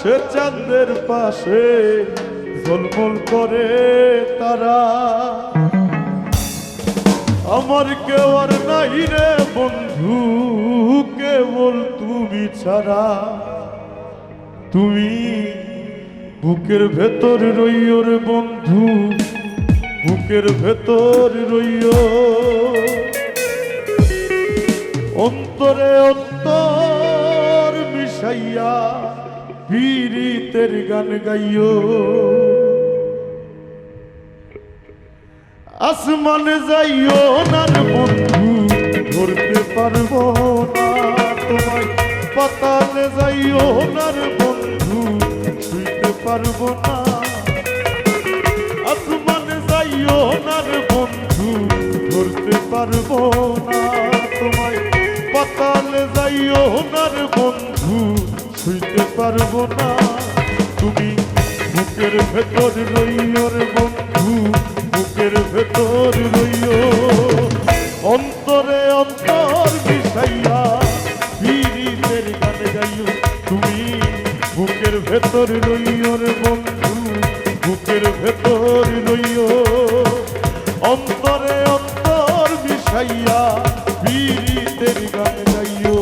আকাশে চাঁদের পাশে ঝলমল করে তারা। আমার কেউ আর নাই রে বন্ধু, কেবল তুমি ছাড়া। তুমি বুকের ভেতর রইও রে বন্ধু, বুকের ভেতর রইও। অন্তরে অন্তর মিশাইয়া পীড়িতের গান গাইও। আসমানে যাইও না রে বন্ধু, ধরতে পারবো না তোমায়। পাতালে যাইও না রে বন্ধু, ছুঁইতে পারবো না। আসমানে যাইও না রে বন্ধু, ধরতে পারবো না তোমায়। পাতালে যাইও না রে বন্ধু, ছুঁইতে পারবো না। তুমি বুকের ভেতর রইও রে বন্ধু, বুকের ভেতর রইও। অন্তরে অন্তর মিশাইয়া পীড়িতের গান গাইও। তুমি বুকের ভেতর রইও রে বন্ধু, বুকের ভেতর রইও। অন্তরে অন্তর মিশাইয়া পীড়িতের গান গাইও।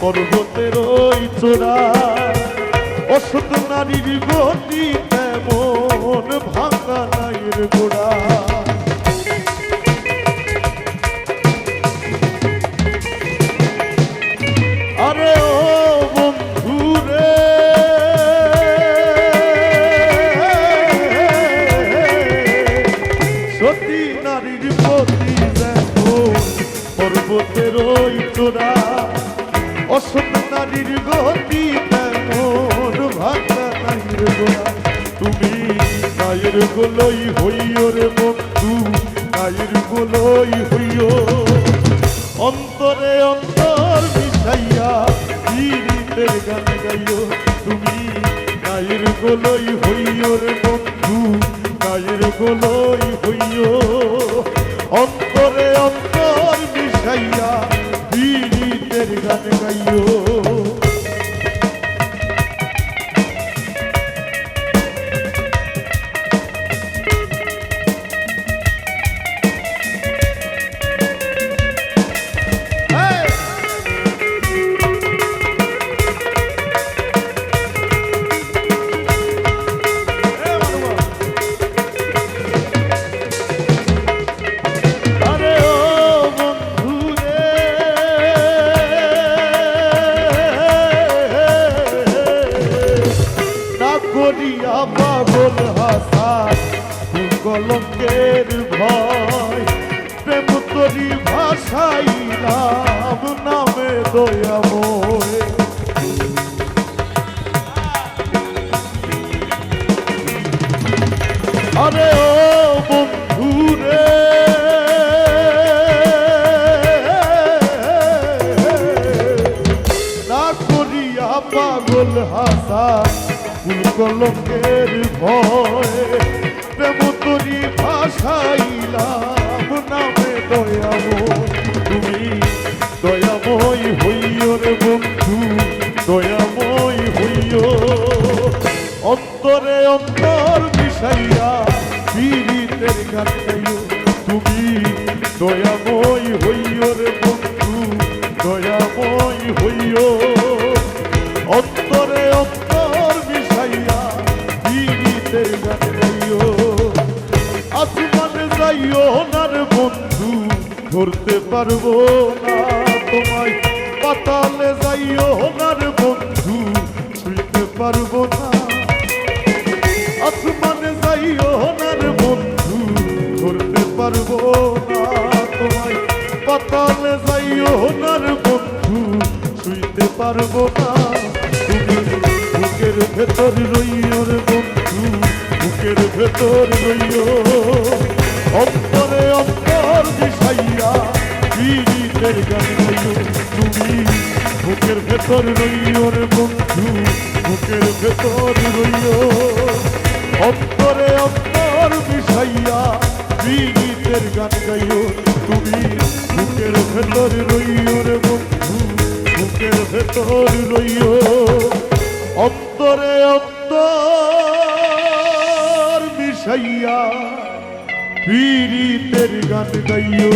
পর্বতের ওই চোরা অসৎ নারীর গতি তেমন ভাঙা নাইয়ের গোড়া। আরে ও বন্ধু রে, সতী নারীর গতি যেমন পর্বতের ওই চোরা অসৎ নারীর গতি তেমন ভাঙা নাইয়ের গোড়া। তুমি নাইয়ের গোলই হইও রে বন্ধু, নাইয়ের গোলই হইও। অন্তরে অন্তর মিশাইয়া পীড়িতের গান গাইও। তুমি নাইয়ের গোলই হইও রে বন্ধু, নাইয়ের গোলই হইও। অন্তরে অন্তর মিশাইয়া পীড়িতের গান গাইও। পাগল হাসান কলঙ্কের ভয়, প্রেম তরি ভাষাইলাম নামে দয়াময়। আরে ও বন্ধু রে, না করিয়া পাগল হাসান কলঙ্কের ভয়, প্রেম তরি ভাষাইলাম নামে দয়াময়। তুমি দয়াময় হইও রে বন্ধু, দয়াময় হইও। অন্তরে অন্তর মিশাইয়া পীড়িতের গান গাইও। তুমি দয়াময় হইও রে বন্ধু, দয়াময় হইও। অন্তরে অন্তর মিশাইয়া পীড়িতের গান গাইও। আসমানে যাইও না রে বন্ধু, ধরতে পারবো না তোমায়। পাতালে যাইও না রে বন্ধু ছুঁইতে পারবো না আসমানে যাইও না রে বন্ধু ধরতে পারবো না তোমায় পাতালে যাইও না রে বন্ধু ছুঁইতে পারবো না তুমি বুকের ভেতর রইও রে বন্ধু বুকের ভেতর রইও অন্তরে অন্তর মিশাইয়া পীড়িতের গান গাইও তুমি বুকের ভেতর রইও রে বন্ধু বুকের ভেতর রইও অন্তরে অন্তর মিশাইয়া পীড়িতের গান গাইও তুমি বুকের ভেতর রইও রে বন্ধু বুকের ভেতর রইও অন্তরে অন্তর মিশাইয়া পীড়িতের গান গাইও